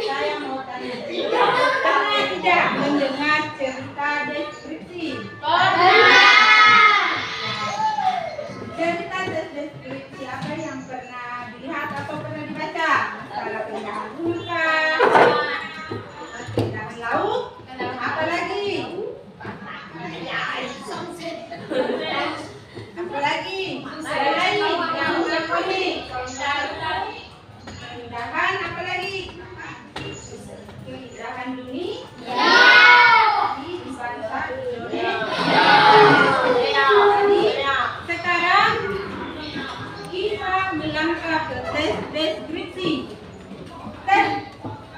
Saya mau tanya, pernah tidak mendengar cerita deskripsi? Cerita deskripsi apa yang pernah dilihat atau pernah dibaca? Kalau keindahan muka, keindahan laut, apa lagi? Apa lagi? Ada lagi yang berkomik. Keindahan apa lagi? Keindahan dunia. Di bangsa Indonesia. Sekarang kita melangkah ke tes deskripsi. Tes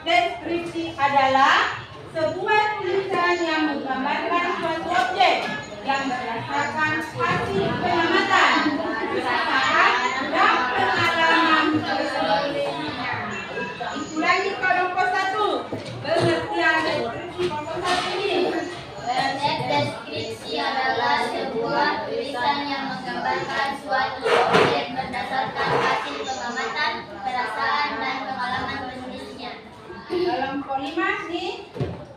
deskripsi adalah sebuah tulisan yang menggambarkan suatu objek yang berdasarkan hasil pengamatan, perasaan, dan pengalaman penulisnya. Ulangi kelompok 1. Pengertian deskripsi kelompok 1 ini. Deskripsi adalah sebuah tulisan yang menggambarkan suatu objek berdasarkan hasil pengamatan, perasaan, dan pengalaman penulisnya. Kelompok 5 nih.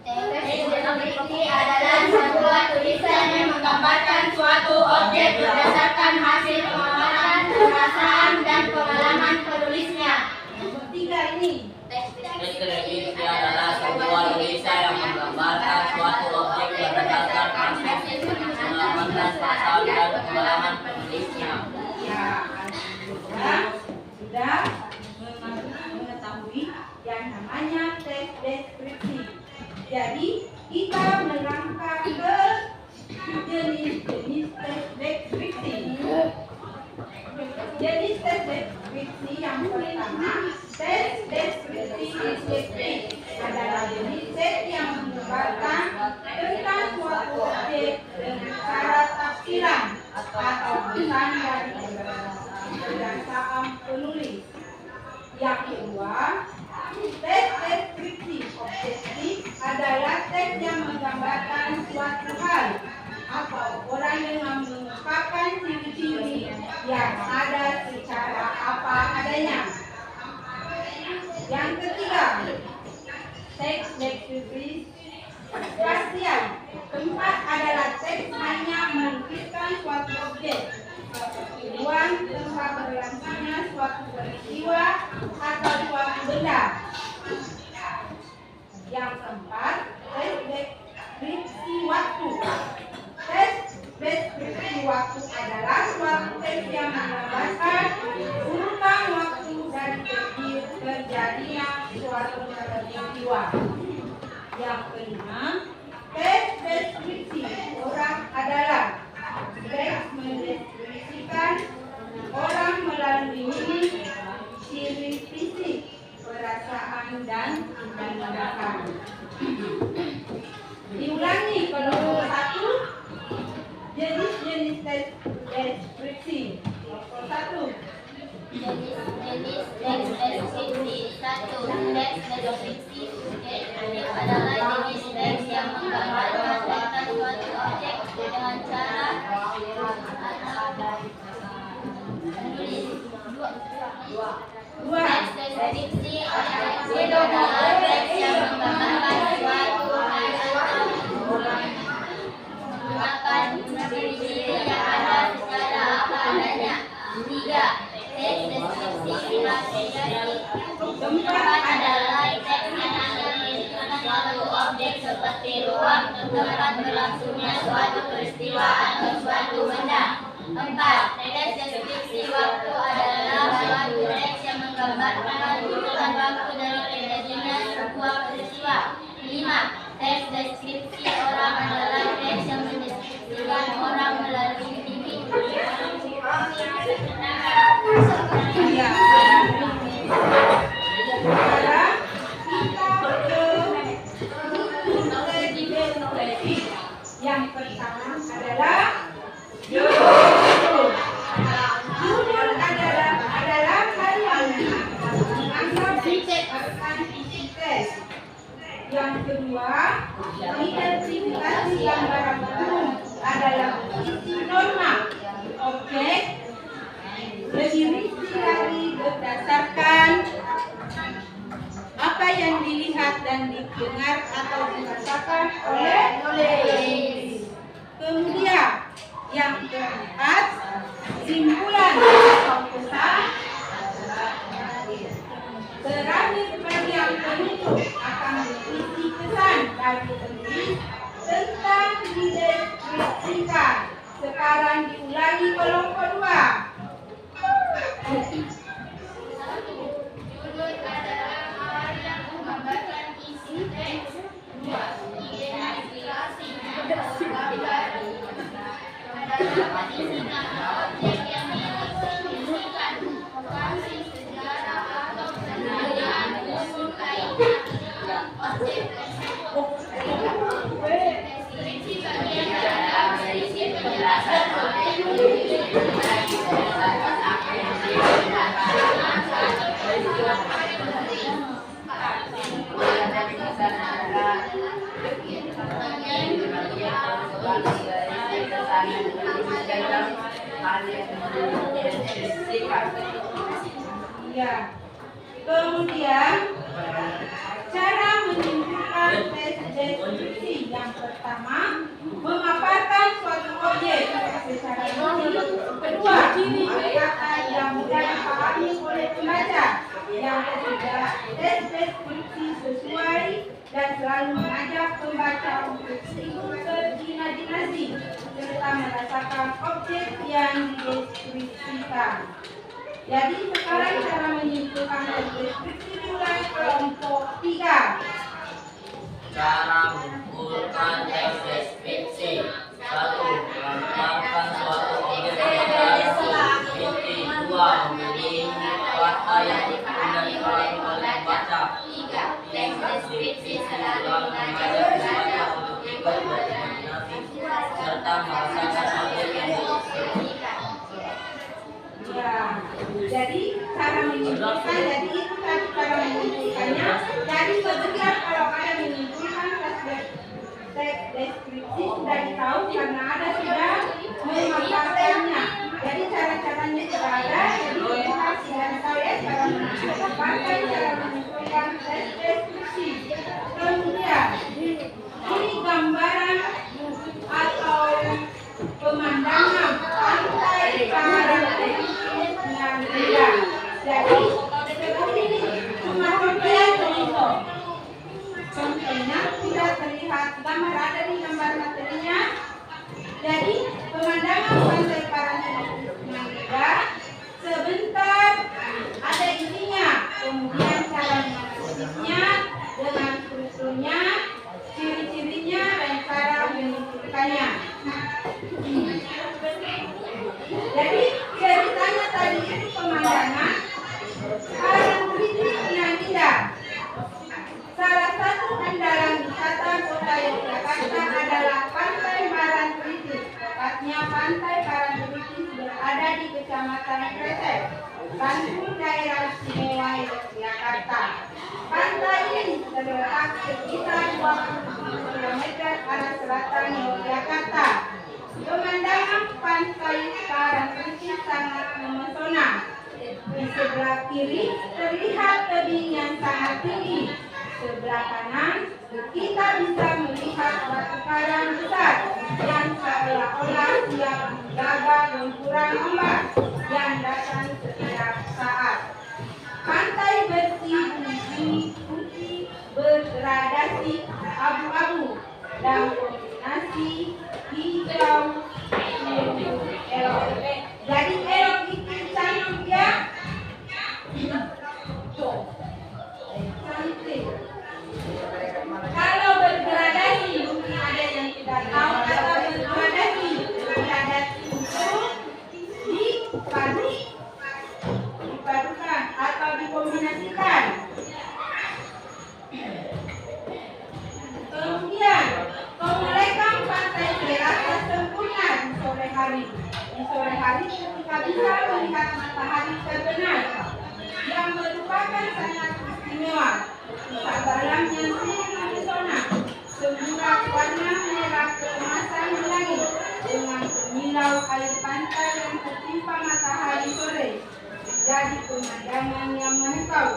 Deskripsi adalah sebuah tulisan yang menggambarkan suatu objek berdasarkan hasil pengamatan, perasaan, dan pengalaman penulisnya. Kelompok 3 ini. Deskripsi adalah sebuah tulisan yang menggambarkan suatu objek berdasarkan hasil pengalaman dan perasaan dan pengalaman penulisnya. Ya, sudah mengetahui yang namanya tes deskripsi. Jadi kita melangkah ke jenis-jenis tes deskripsi. Jenis tes deskripsi yang pertama, tes deskripsi deskriptif adalah jenis tes yang menggambarkan tentang suatu objek dengan cara tafsiran atau pesan dari berdasarkan penulis. Yang kedua, tes deskripsi objektif adalah tes yang menggambarkan suatu hal atau orang dengan mengungkapkan ciri-ciri yang ada secara apa adanya. Yang ketiga, teks deskripsi spasial. Keempat adalah teks hanya melukiskan suatu objek seperti ruang tempat berlangsungnya suatu peristiwa atau suatu benda. Yang keempat, tes deskripsi waktu. Tes deskripsi waktu adalah suatu tes yang menggambarkan urutan waktu dari terjadinya suatu peristiwa. Yang kelima, tes deskripsi orang adalah tes mendeskripsikan orang melalui mimik, ciri fisik, perasaan, dan tindakan. Diulangi kelompok 1, jenis-jenis tes deskripsi. Kelompok 1. Jenis teks deskripsi. 1. Teks deskripsi deskriptif adalah jenis teks yang menggambarkan tentang suatu objek dengan cara menulis. 2. Teks deskripsi adalah teks yang menggambarkan suatu hal atau menggunakan waktu tempat berlangsungnya suatu peristiwa atau suatu benda. 4. Teks deskripsi waktu adalah suatu teks yang menggambarkan hitungan waktu dari terjadinya sebuah peristiwa. 5. Teks deskripsi orang adalah teks yang mendeskripsikan orang melalui mimik. Ya. Sekarang kita ke yang pertama adalah judul. Judul adalah hal yang menganggap akan tes. Yang kedua, identifikasi gambaran umum adalah isi norma objek. Lebih rinci lagi berdasarkan apa yang dilihat dan didengar atau dirasakan oleh kemudian yang keempat, simpulan atau pesan. Terakhir, bagian penutup akan berisi pesan dari penulis tentang dideskripsikan. Sekarang diulangi kelompok 2. Judul adalah hal yang menggambarkan isi teks. 2. Identifikasi gambar adalah isi nama objek yang didefinisikan, lokasi, sejarah atau penilaian unsur lainnya dalam objek tersebut. Deskripsi bagian dalam berisi penjelasan objek Ya. Kemudian cara menyimpulkan tes deskripsi. Yang pertama, memaparkan suatu objek secara rinci. Kedua, kata yang mudah dipahami oleh pembaca. Yang ketiga, tes deskripsi sesuai dan selalu mengajak pembaca untuk ikut berimajinasi serta merasakan objek yang dideskripsikan. Jadi sekarang cara menyimpulkan deskripsi diulangi kelompok 3. Cara menyimpulkan teks deskripsi. 1. Menggambarkan suatu objek secara rinci. 2. Memilih kata yang dipilih oleh pembaca. 3. Teks deskripsi selalu mengajak pembaca untuk ikut berimajinasi serta merasakan objek yang dideskripsikan. Ya, jadi cara menyimpulkan, jadi itu tadi cara menyimpulkannya. Jadi sebenarnya kalau ada menyimpulkan teks deskripsi sudah ditahu karena ada sudah memaparkannya. Jadi cara-caranya sudah ada. Jadi kita sudah tahu ya cara menyimpulkan, cara menyimpulkan teks deskripsi. Kemudian ini gambaran atau pemandangan pantai Karangtengsin. Jadi seperti ini cuma contohnya contoh. Contohnya tidak terlihat gambar, ada di gambar materinya. Jadi pemandangan pantai Karangtengsin sebentar ada isinya. Kemudian cara menganalisisnya dengan strukturnya, ciri-cirinya dan cara menyimpulkannya. Jadi ceritanya tadi itu pemandangan Karangtengsin yang indah. Salah satu andalan wisata kota Yogyakarta adalah Pantai Karangtengsin. Tepatnya Pantai Karangtengsin berada di Kecamatan Kresek, Bantul, daerah istimewa Yogyakarta. Pantai ini terletak sekitar 20 km arah selatan Yogyakarta. Pemandangan pantai Karangtengsin sangat memesona. Di sebelah kiri terlihat tebing yang sangat tinggi. Sebelah kanan kita bisa melihat batu karang besar yang seolah-olah siap menjaga gempuran ombak yang datang setiap saat. Pantai bersih bumi putih bergradasi abu-abu dan kombinasi hijau biru elok. Jadi elok itu cantik ya. Cantik. Kalau bergradasi, mungkin ada yang tidak tahu atau bergradasi. Bergradasi itu dipadukan atau dikombinasikan. Kemudian memulaikan pantai terasa sempurna di sore hari. Di sore hari ketika bisa melihat matahari terbenam yang merupakan sangat istimewa. Sabaran yang sangat mempesona, semburat warna merah keemasan di langit dengan bermilau air pantai yang tertimpa matahari sore. Jadi pemandangan yang memukau.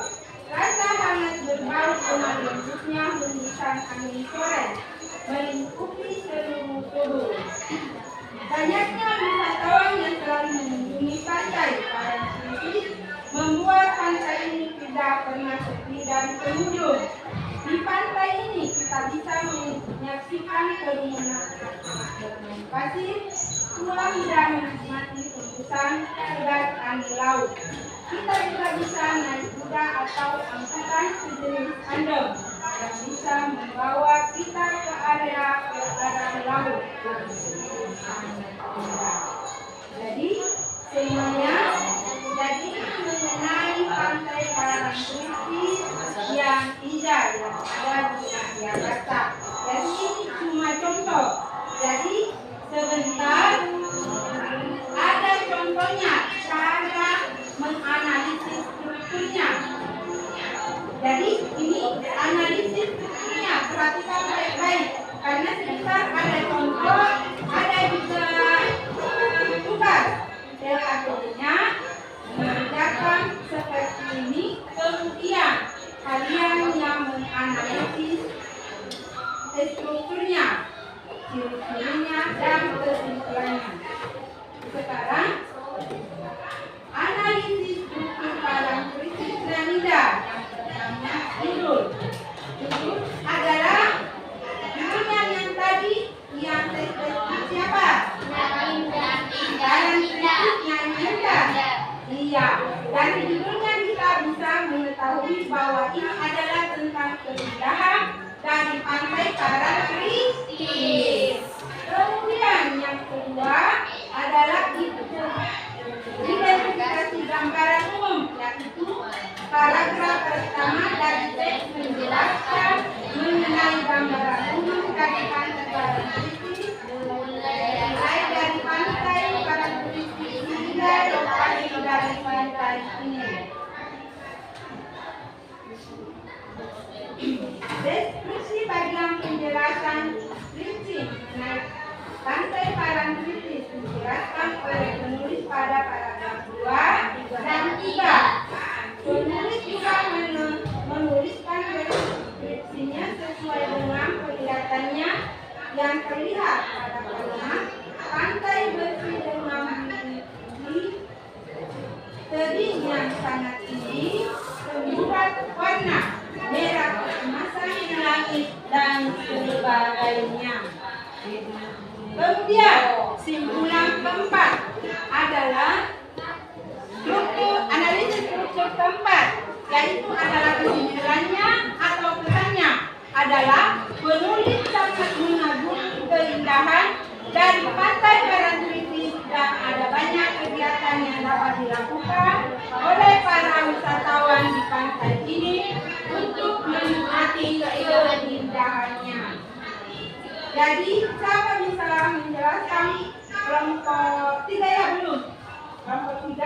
Rasa hangat berbau dengan lembutnya hembusan angin sore melingkupi seluruh tubuh. Banyaknya wisatawan yang selalu mengunjungi pantai Parangtritis membuat pantai ini tidak pernah sepi dari pengunjung. Di pantai ini kita bisa menyaksikan kerumunan bermain pasir, pulang dan menikmati hembusan segar angin laut. Kita juga bisa naik kuda atau angkutan sejenis tandem yang bisa membawa kita ke area laut. Jadi semuanya jadi mengenai pantai Parangtritis yang indah yang ada di Yogyakarta. Jadi ini cuma contoh. Jadi sebentar ada contohnya cara menganalisis strukturnya. Jadi ini analisis strukturnya, perhatikan baik-baik karena sebentar ada contoh, ada juga tugas. Akhirnya mengerjakan seperti ini, kemudian kalian yang menganalisis strukturnya, ciri-cirinya dan kesimpulannya. Sekarang analisis struktur Parangtritis Piramida. Yang pertama judul. Judul adalah judulnya yang tadi yang tes siapa? Parangtritis yang indah. Iya. Dari judulnya kita bisa mengetahui bahwa ini adalah tentang keindahan dari pantai Parangtritis. Kemudian yang kedua adalah identifikasi gambaran umum, yaitu paragraf pertama dari teks menjelaskan mengenai gambaran umum dari pantai Parangtritis, mulai dari pantai Parangtritis hingga lokasi dari pantai ini. Deskripsi bagian penjelasan prinsip mengenai pantai Parangtritis dijelaskan oleh penulis pada paragraf 2 dan 3. Penulis juga menuliskan deskripsinya sesuai dengan kelihatannya yang terlihat pada kalimat pantai bersih dengan tebing yang sangat tinggi, semburat warna merah keemasan di langit dan sebagainya. Kemudian simpulan keempat adalah analisis struktur keempat, yaitu adalah kesimpulannya atau pesannya adalah penulis sangat mengagumi keindahan dari pantai Parangtritis dan ada banyak kegiatan yang dapat dilakukan oleh para wisatawan di pantai ini untuk menikmati keindahannya. Jadi siapa bisa menjelaskan kelompok 3 ya belum? Kelompok 3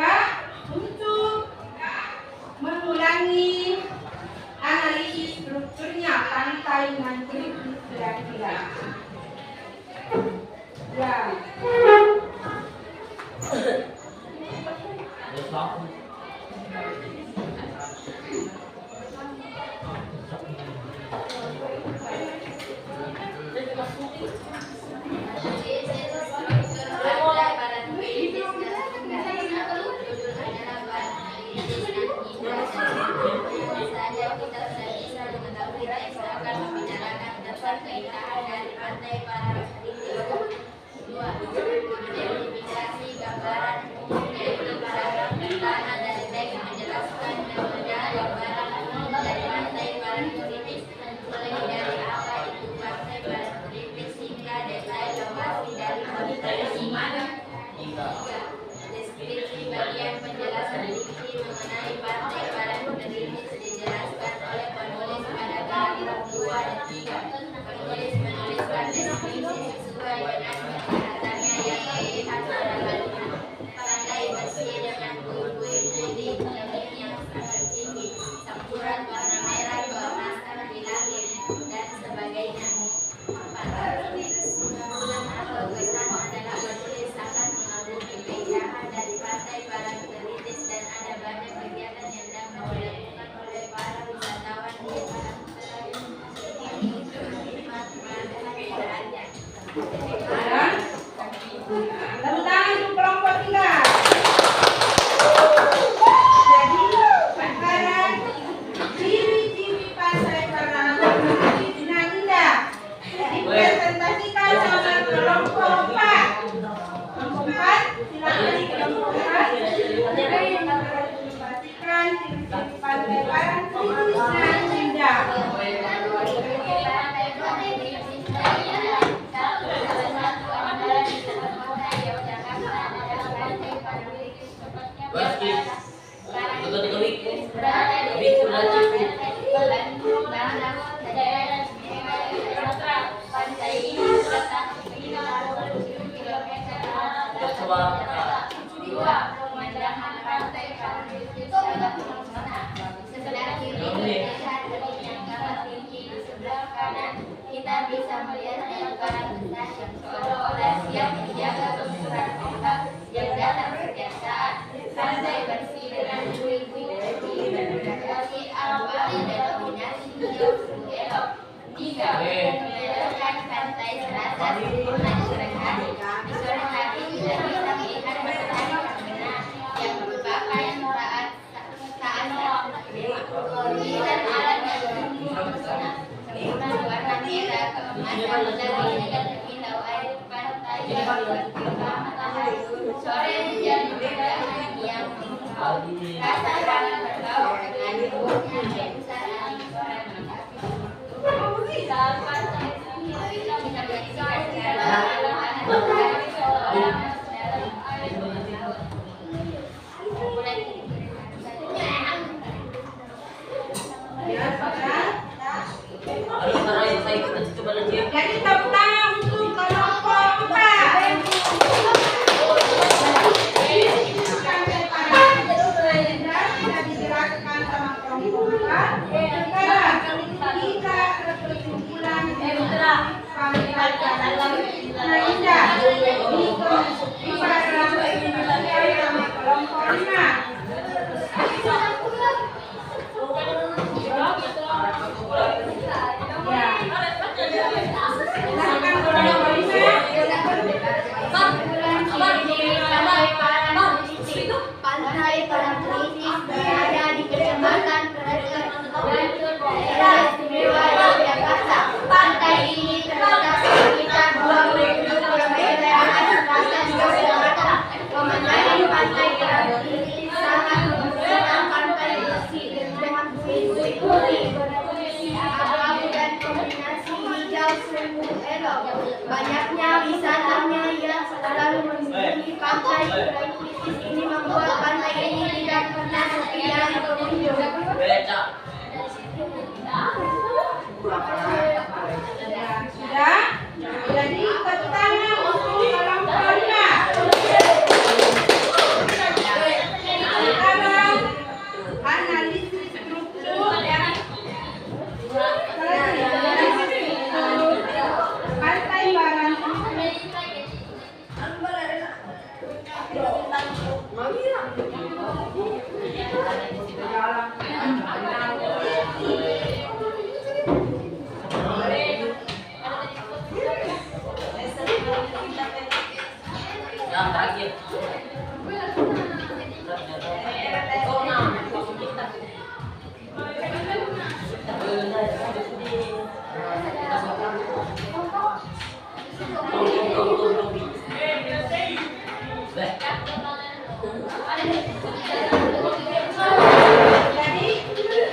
untuk mengulangi analisis strukturnya pantai Parangtritis kira-kira. Ya. Keindahan dari Deskripsi bagian penjelasan diksi mengenai Partai Para Penerima dijelaskan oleh penulis pada paragraf 2 dan 3. Penulis menuliskan deskripsi sesuai dengan penjelasannya yang terlihat pada kalimat. Pantai bersih dengan puing-puing putih, tebing yang sangat tinggi, sampuran warna merah bermasker di langit, dan sebagainya. Kesimpulan atau kesan adalah penulis sangat mengagumi keindahan dari Pantai Para Penerima dan ada banyak kegiatan yang dapat dilakukan oleh para wisatawan di para ini untuk menikmati keindahannya. Tepuk tangan untuk kelompok 3. Jadi sekarang ciri-ciri Pantai Para Penerima indah dipresentasikan sama kelompok 4. Kelompok 4 silakan kelompok 4. Dipresentasikan ciri-ciri Pantai Para Penerima indah. Pantai ini terletak sekitar 20 km dua pemandangan pantai Parangtritis sangat mempesona. Sebelah kiri terlihat tebing yang sangat tinggi, di sebelah kanan kita bisa melihat hamparan besar yang seolah-olah siap menjaga gusuran ombak yang datang setiap saat. Pantai bersih dengan puing-puing putih berkali awali denominasi hijau elok. Tiga, membedakan pantai serasa sempurna di sore hari. Di sore hari tidak bisa melihat matahari terbenam yang berubah kain saat lukisan alam yang sungguh mempesona. Sempurna warna merah keemasan dari kilau air pantai yang berkilau matahari. Sore hujan membedakan yang rasa tanah berbau dengan rumputnya besar angin sore mencapai. Jadi tepuk tangan untuk kelompok 4. Pantai Para Penerima bisa dijelaskan sama kelompok 4. Sekarang kita ke kesimpulan Pantai Para Penerima indah di paragraf sama kelompok 5. Pantai Parangtritis berada di Kecamatan Keraton, daerah istimewa Yogyakarta. Pantai ini terletak sekitar 20 km selatan Yogyakarta. Pemandangan Pantai Parangtritis sangat mempesona. Pantai bersih dengan puing-puing putih berfungsi abu-abu dan kombinasi hijau sungguh elok. Banyaknya wisatanya yang selalu mengunjungi pantai Parangtritis ini membuat pantai ini tidak pernah sepi dari pengunjung. Sudah? Jadi tepuk tangan untuk kelompok 5. Sekarang analisis struktur Pantai Parangtritis. Yang terakhir. Jadi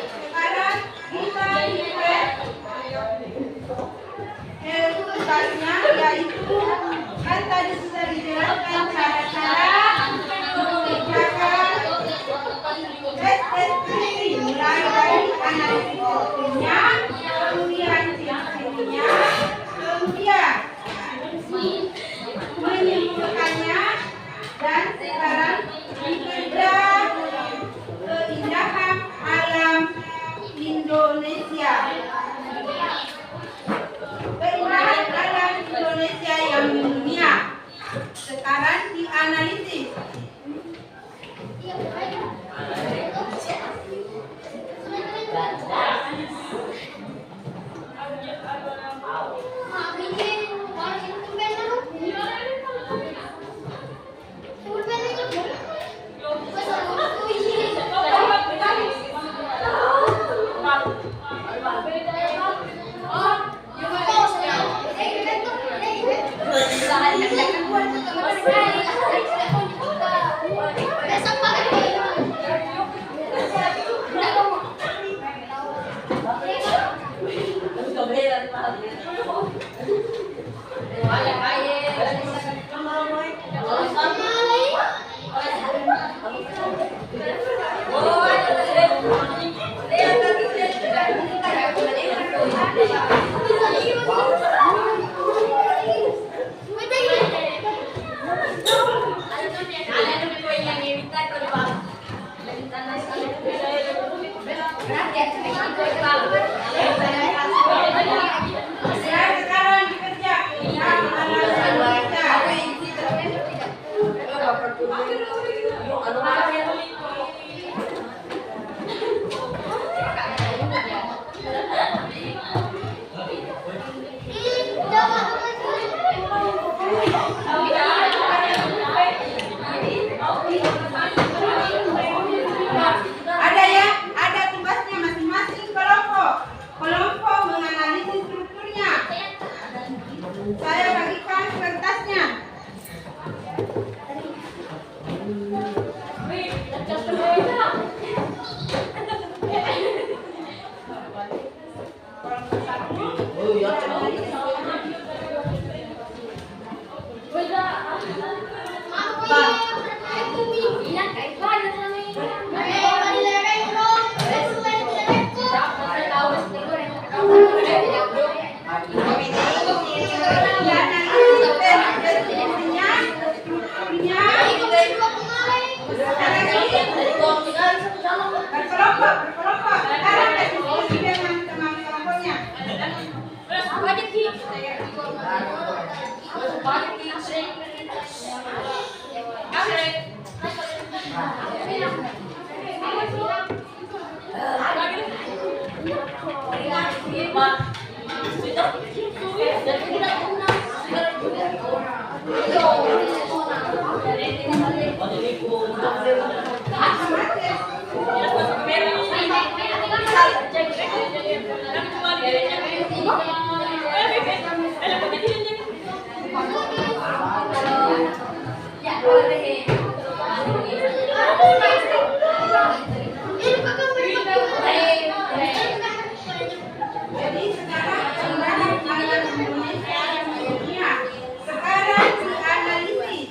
sekarang kita lihat tugasnya, yaitu kan tadi sudah dijelaskan cara-cara Dan sekarang kita keindahan alam Indonesia. Keindahan alam Indonesia yang mendunia sekarang dianalisis. Ada tugasnya masing-masing kelompok. Kelompok menganalisis strukturnya. Saya bagikan kertasnya. Berkelompok. Sekarang diskusi dengan teman kelompoknya. Jadi sekarang keindahan alam Indonesia yang mendunia sekarang dianalisis.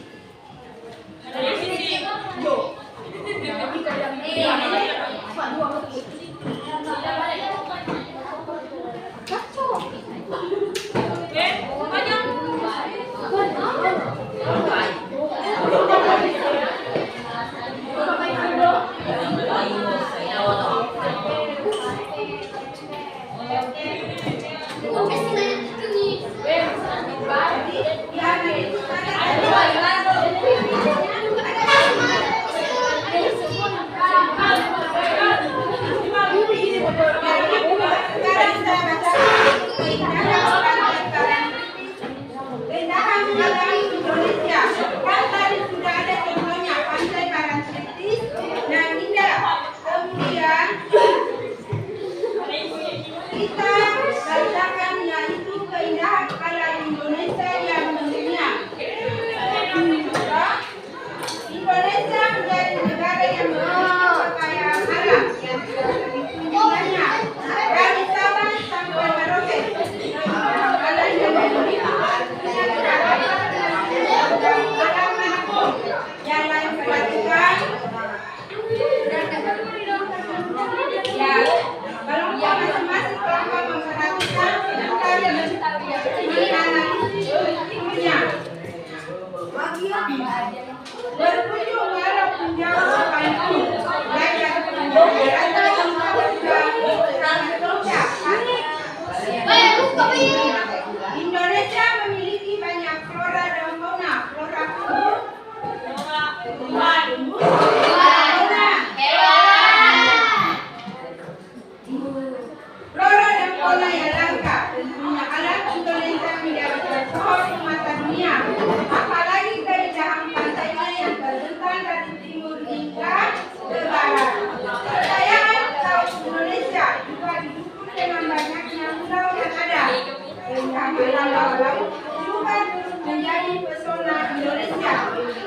berkunjung ke arah penjauhan itu belajar berata yang Indonesia memiliki banyak flora dan fauna. Flora flora dan fauna yang langka. Tentunya alam Indonesia menjadi tersohor di mata dunia. Apalagi keindahan pantainya yang terbentang dari timur hingga ke barat. Kekayaan laut Indonesia juga didukung dengan banyaknya pulau yang ada. Keindahan alam bawah laut juga turut menjadi pesona Indonesia.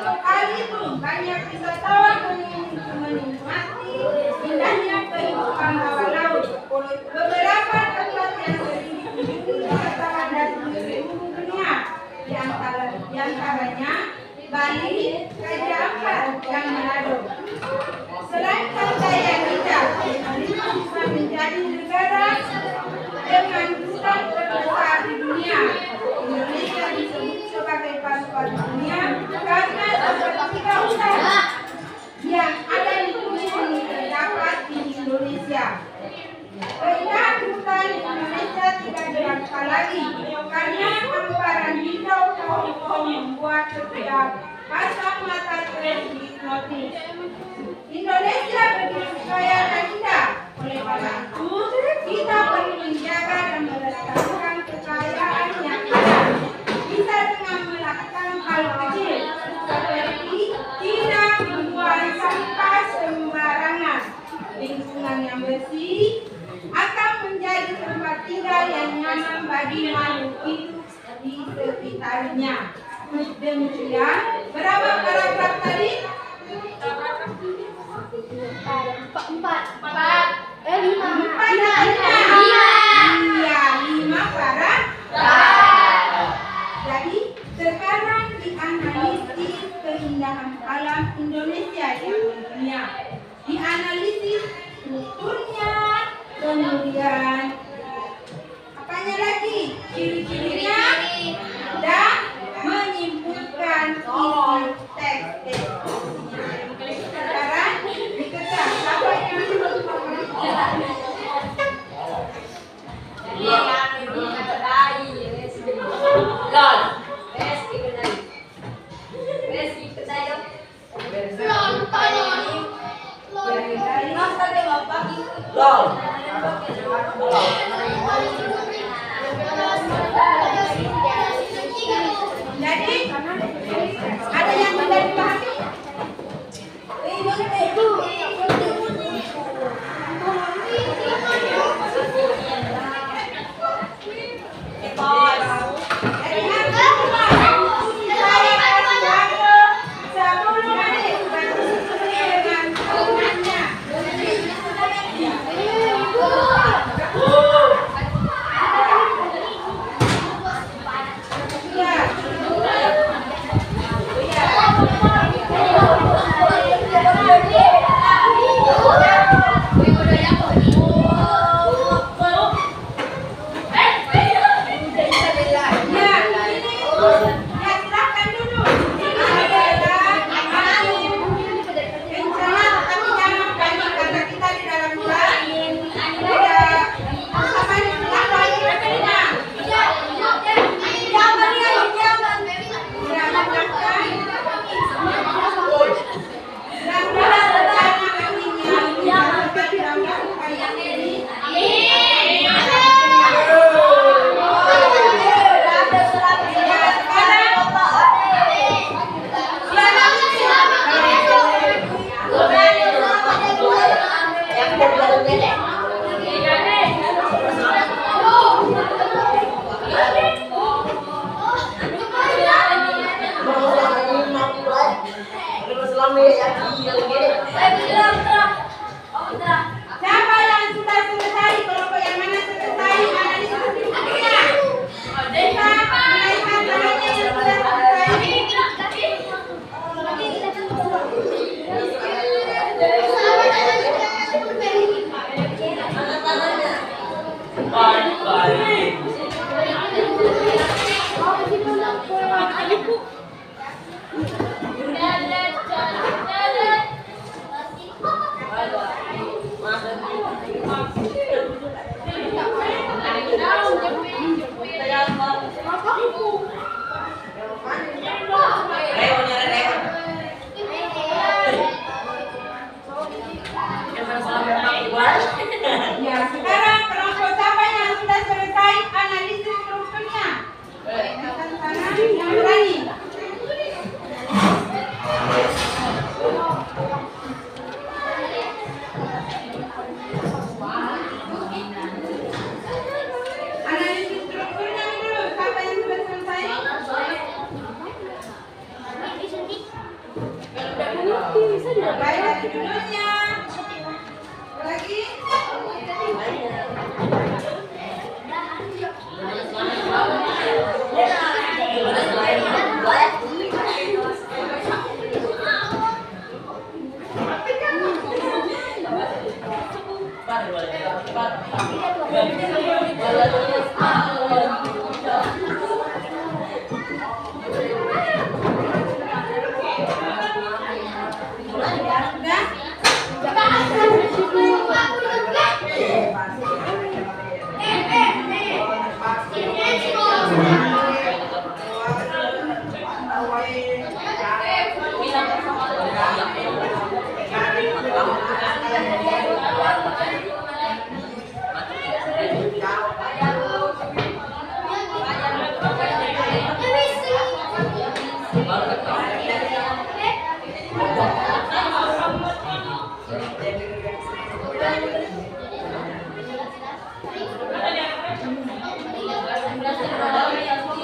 Hal itu banyak wisatawan menikmati indahnya kehidupan bawah laut. Beberapa tempat yang sering dikunjungi wisatawan dari seluruh dunia, di antaranya Bali, Raja Ampat, dan Manado. Selain pantai yang indah, Indonesia bisa menjadi negara dengan hutan terbesar di dunia. Indonesia disebut sebagai parupa dunia karena sepertiga hutan yang ada di bumi ini terdapat di Indonesia. Keindahan hutan Indonesia tidak dirasa lagi karena hamparan hijau pohon membuat setiap pasang mata terhipnotis. Indonesia begitu kaya dan indah. Oleh karena itu, kita perlu menjaga dan melestarikan kekayaan yang ada. Bisa dengan melakukan hal kecil seperti tidak membuang sampah sembarangan. Lingkungan yang bersih akan menjadi tempat tinggal yang nyaman bagi makhluk hidup di sekitarnya. Demikian, berapa paragraf tadi? 5 paragraf. Jadi sekarang dianalisis keindahan alam Indonesia yang dunia. Dianalisis strukturnya, kemudian apanya lagi? Ciri-cirinya dan menyimpulkan isi teks. Sekarang dikejar apa yang jadi ada yang tidak dipahami? Siapa yang sudah selesai? Kelompok yang mana selesai? Analisis strukturnya. Bisa menaikkan tangannya yang sudah selesai. Baik dari judulnya. Lagi.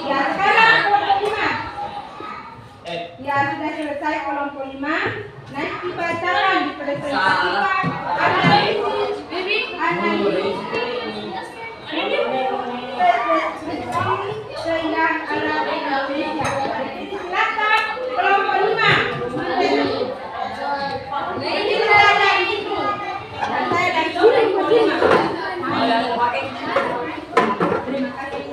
Ya, sekarang kelompok 5. Ya, sudah selesai kelompok 5. Naik dibacakan, dipresentasikan, analisis, keindahan alam Indonesia. Silakan kelompok 5. Ini saya dari situ. Dan saya dari kelompok 5. Terima kasih.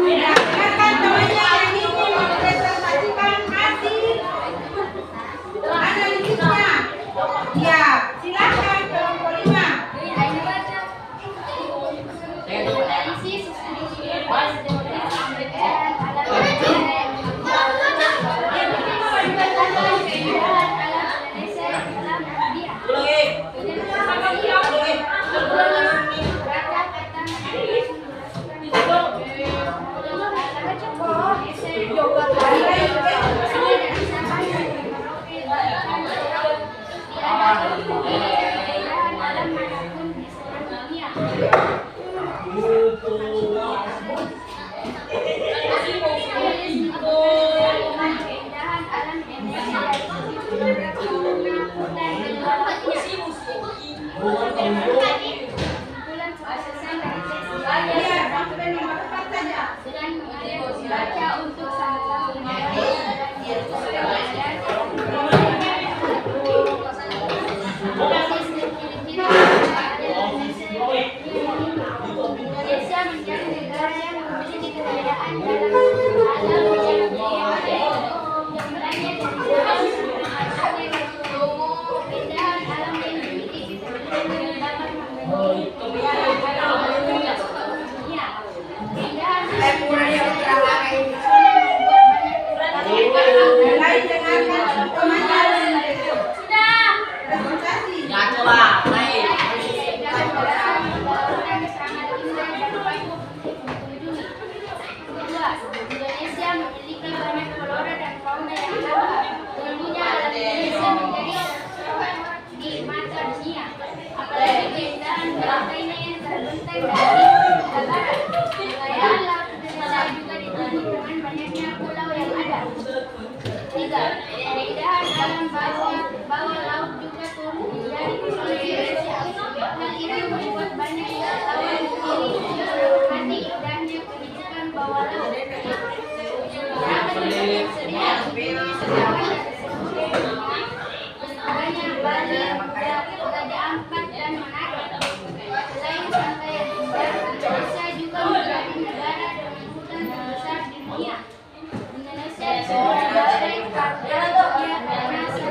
Ya, silakan temannya yang ingin mempresentasikan hasil analisisnya. Ya, silakan kelompok 5. Indonesia menjadi negara yang memiliki kekayaan dalam alam yang berada di dalam keindahan alam yang dimiliki yang dapat memberi Mulai dengarkan teman-teman. sudah Presentasi. Ya coba, naik. Indonesia memiliki banyak flora dan fauna yang langka. Tentunya alam Indonesia menjadi di mata dunia. Apalagi keindahan pantainya yang terbentang dari utara barat. Kekayaan laut Indonesia juga ditandai dengan banyaknya pulau yang ada. 3. Keindahan alam bawah laut juga turut menjadi pesona Indonesia. Hal ini membuat banyak wisatawan memilih menikmati indahnya pendidikan bawah laut. Banyak Bali, Raja Ampat dan Manado. Selain pantai yang indah, Indonesia juga menjadi negara dengan hutan terbesar di dunia. Indonesia disebut sebagai Karya karena Indonesia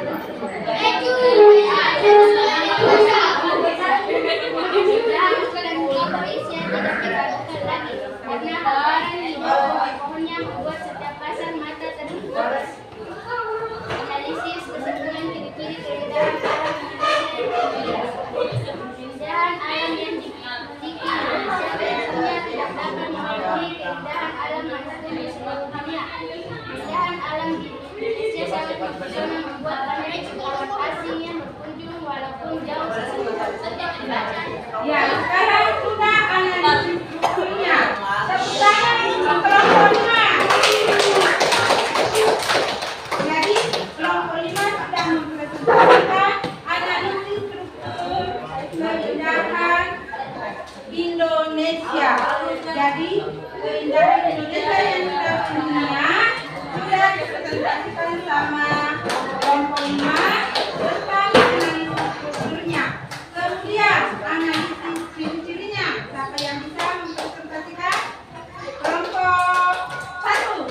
tidak diragukan lagi karena hamparan di bawah pohonnya membuat setiap kasar mata terbuka. Analisis kesimpulan ciri-ciri keindahan alam Indonesia. Keindahan alam yang dimiliki Indonesia biasanya tidak dapat memenuhi keindahan alam manapun di seluruh dunia. Keindahan alam di Indonesia sangat mempesona membuat banyak wisatawan asing yang berkunjung walaupun jauh setiap dibaca. Ya, sekarang sudah analisis bukunya. Indonesia. Jadi keindahan Indonesia yang sudah mendunia sudah dipresentasikan sama kelompok 5 serta mengenali strukturnya. Kemudian analisis ciri-cirinya. Siapa yang bisa mempresentasikan? Kelompok 1.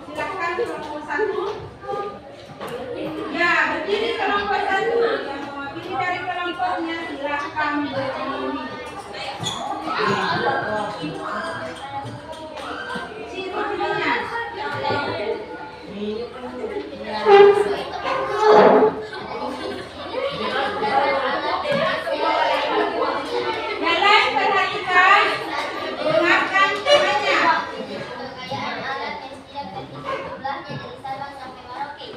Silakan kelompok 1. Ya, berdiri kelompok 1. Yang mewakili dari kelompoknya silakan berdiri. Ciri-cirinya. Yang lain perhatikan, dengarkan temanya. Kekayaan alam yang tidak terhitung jumlahnya dari Sabang sampai Merauke.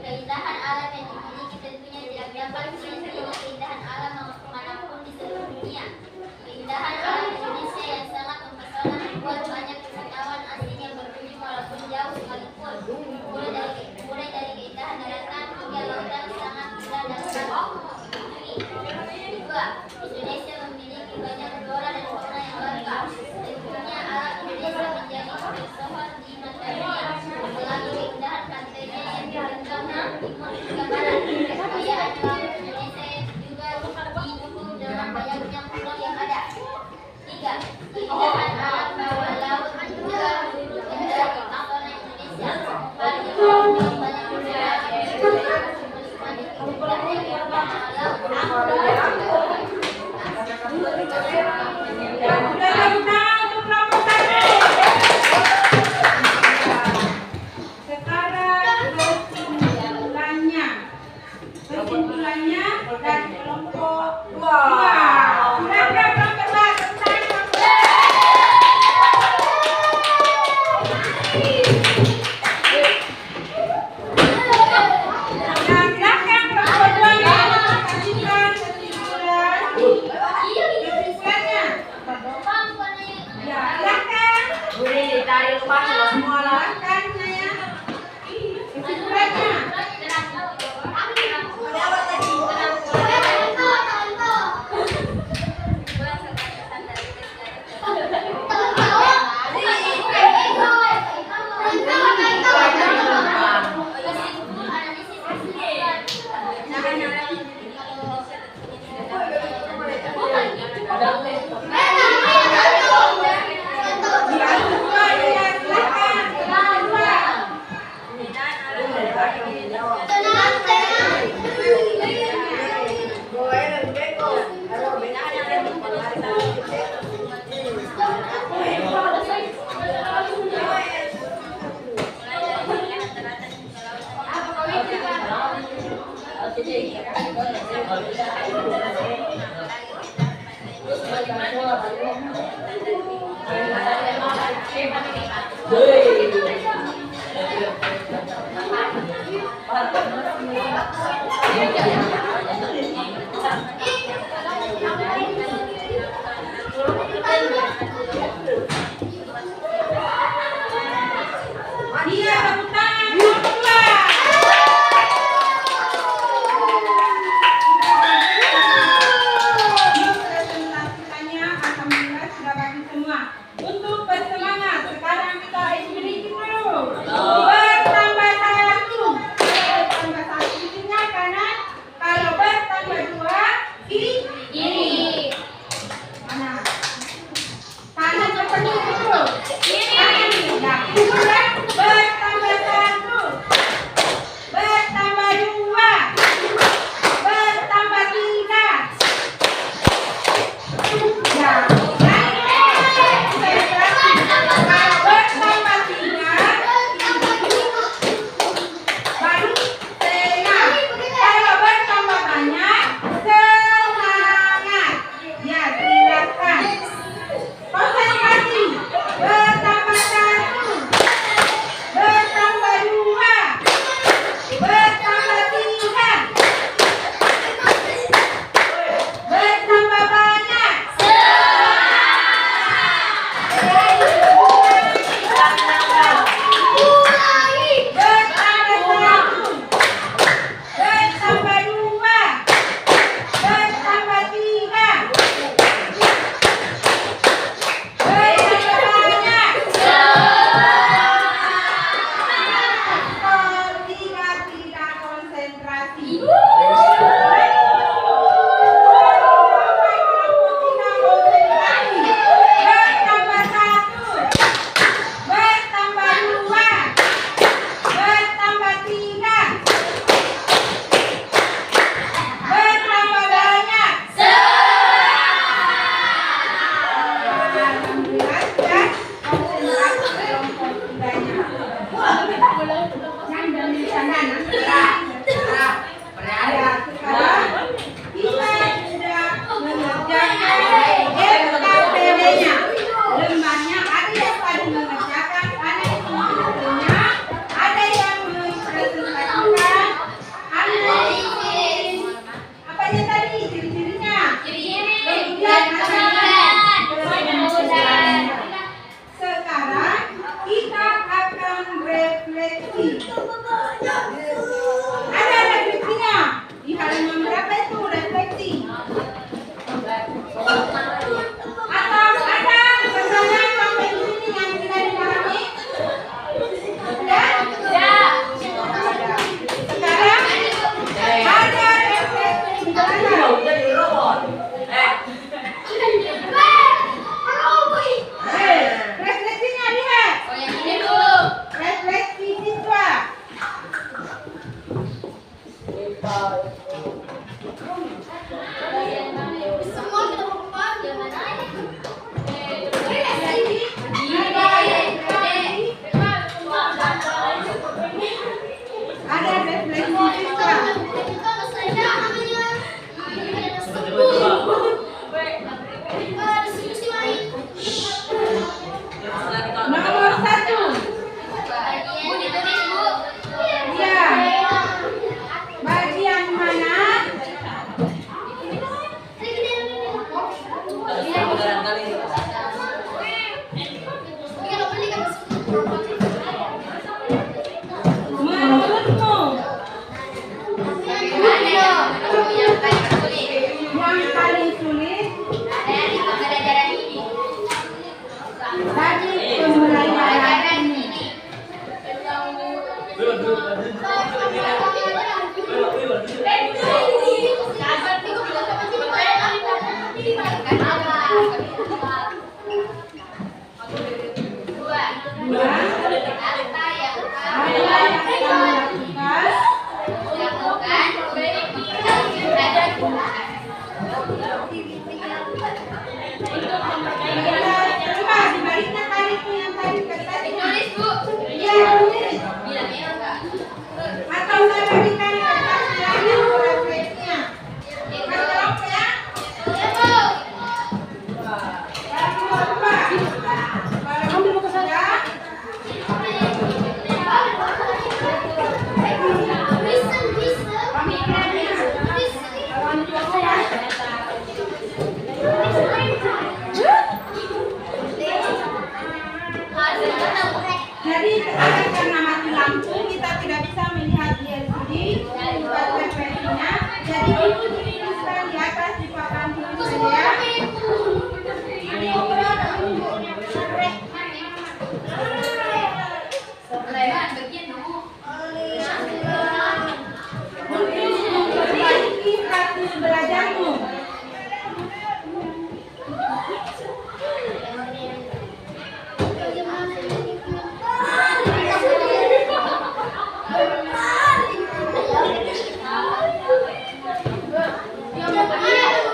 Keindahan alam yang dimiliki tentunya tidak dapat menandingi keindahan alam manapun di seluruh dunia. Keindahan alam Indonesia yang sangat mempesona membuat banyak wisatawan asing yang berkunjung walaupun jauh sekalipun. Mulai dari keindahan daratan hingga lautan sangat indah dan sangat dikunjungi. Kedua, Indonesia memiliki banyak flora dan fauna yang langka. Tentunya alam Indonesia menjadi tersohor di mata dunia. Apalagi keindahan pantainya yang terbentang dari timur hingga barat. Kekayaan laut Indonesia juga didukung dengan banyaknya pulau yang ada. Tiga, keindahan alam bawah laut juga menjadi pesona Indonesia. Bagi banyak kesimpulannya dari kelompok 2. Silakan kelompok 2. Dia tepuk tangan kelompok 2. Presentasinya alhamdulillah sudah bagus semua. Untuk bersemangat sekarang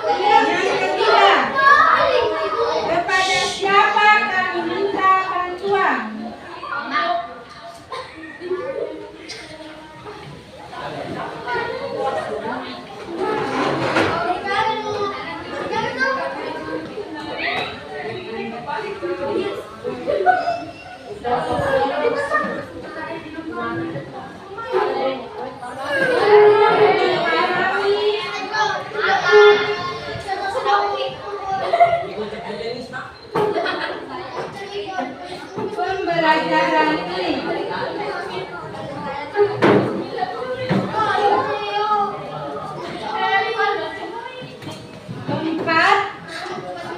Yang ketiga, kepada siapa kami minta bantuan? Pembelajaran ini. Keempat,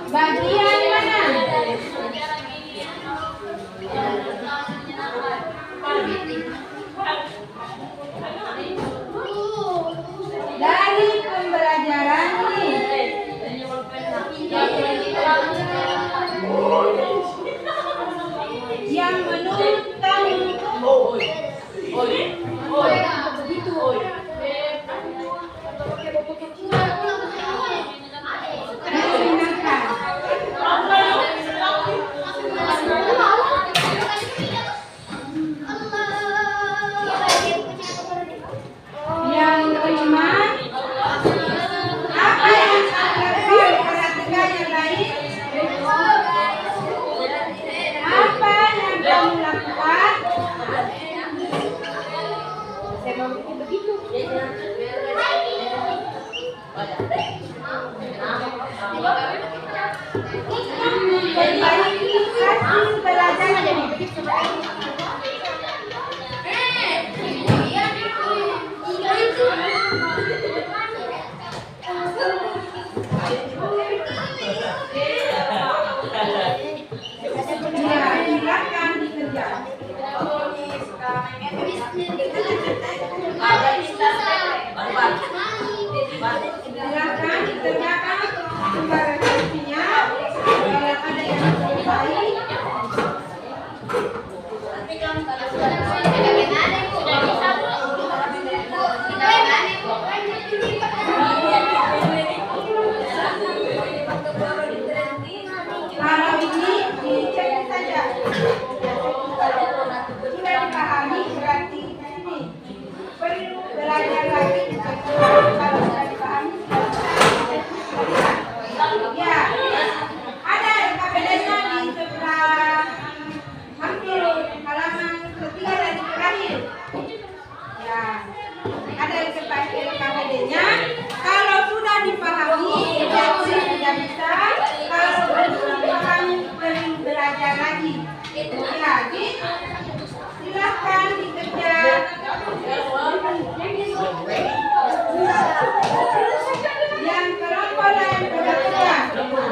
bagian mana? Dari pembelajaran ini. Yang menurut kamu yang kelima, apa yang akan perhatikan yang lain? Apa yang kamu lakukan? Memperbaiki hasil belajarmu. Ya, silakan dikerjakan. Silakan dikerjakan sumber referensinya. Kalau ada yang terbaik, kalau ini dicek saja. Sudah dipahami berarti ini perlu belajar lagi. Kalau sudah dipahami, ya ada KPD-nya di sebelah hampir halaman ketiga dan terakhir. Ya, ada KPD-nya. Kalau sudah dipahami, jadi sudah bisa. Kalau belum dipahami, perlu belajar lagi. Lagi, silakan dikerjakan. Yang kelompok lain bekerja. Yang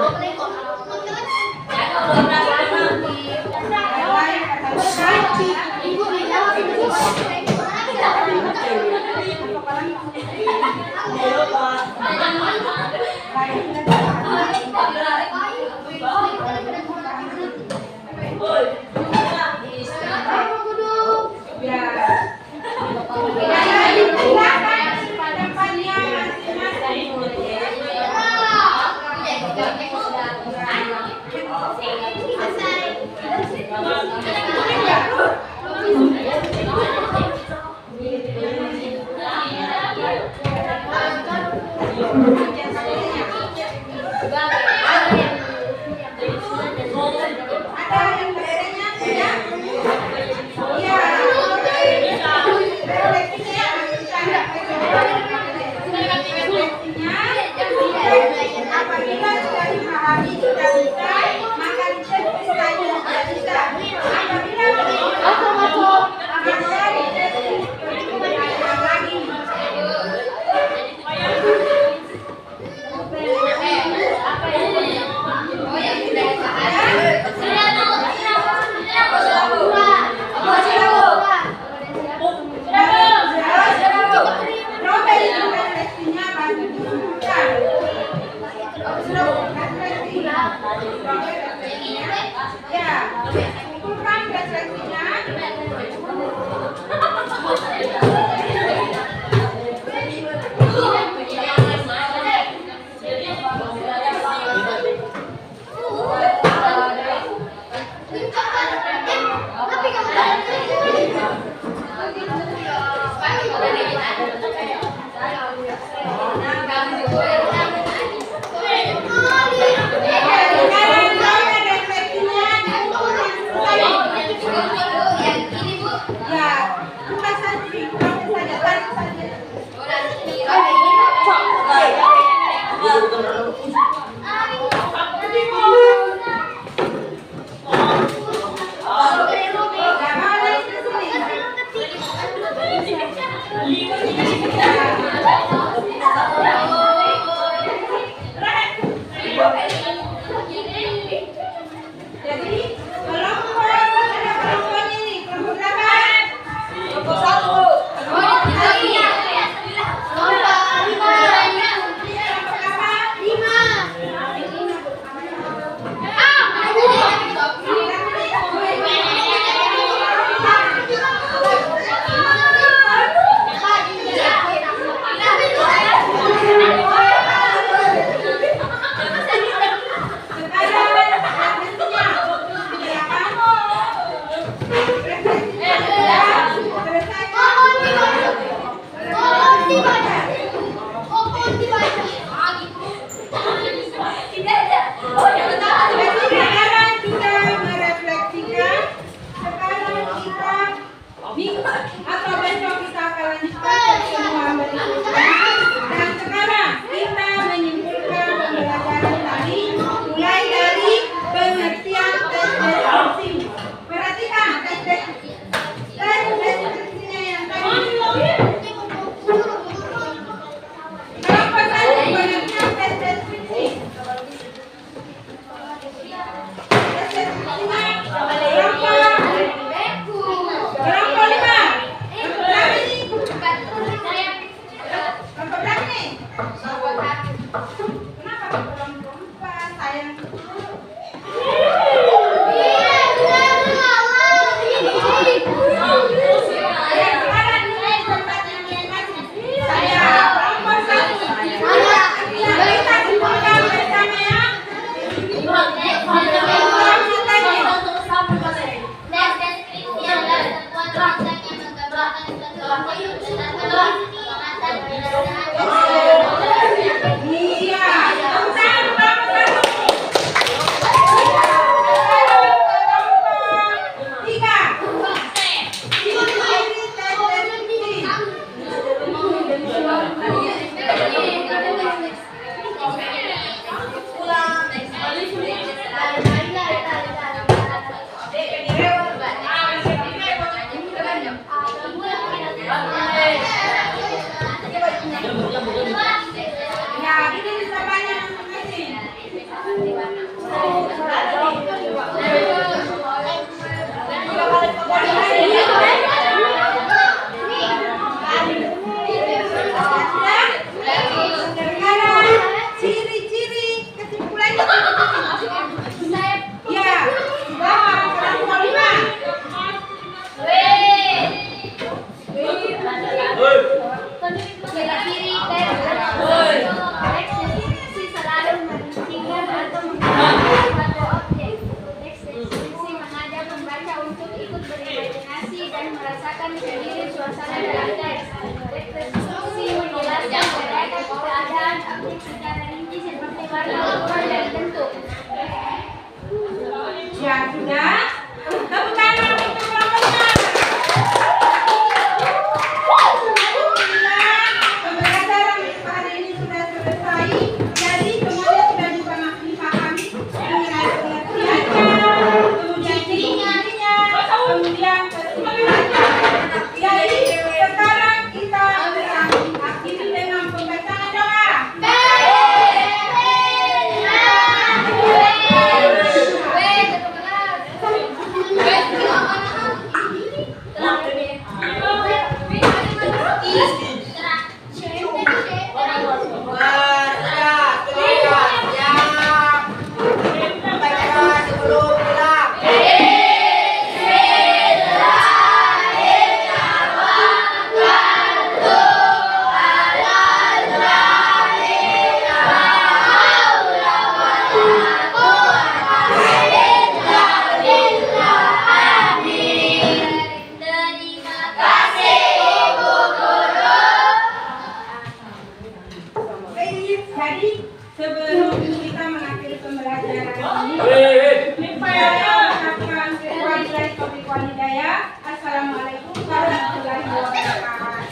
lain apabila sudah dipahami sudah bisa, maka dicek saja sudah bisa. Apabila belum maka dicek lagi. Sudah Ya, sudah. Tepuk tangan untuk kelompoknya. Alhamdulillah, pembelajaran hari ini sudah selesai. Jadi semuanya sudah bisa dipahami mengenai pengertiannya, kemudian ciri-cirinya, kemudian kesimpulannya. Jadi sekarang kita akhiri dengan pembacaan doa. Jadi sebelum kita mengakhiri pembelajaran ini, saya mengucapkan wabillahi taufiq wal hidayah. Assalamualaikum warahmatullahi wabarakatuh.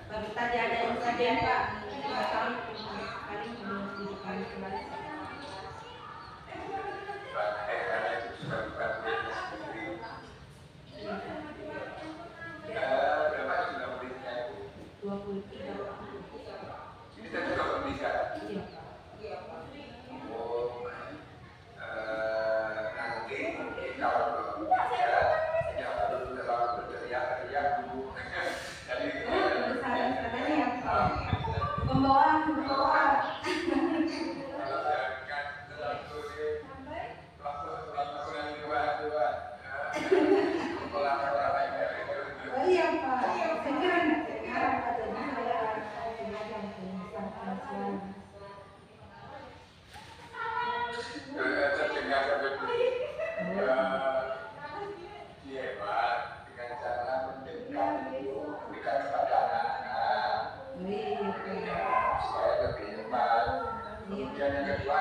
Baru tadi ada insiden Pak, masalah paling kembali. Kemudian yang kedua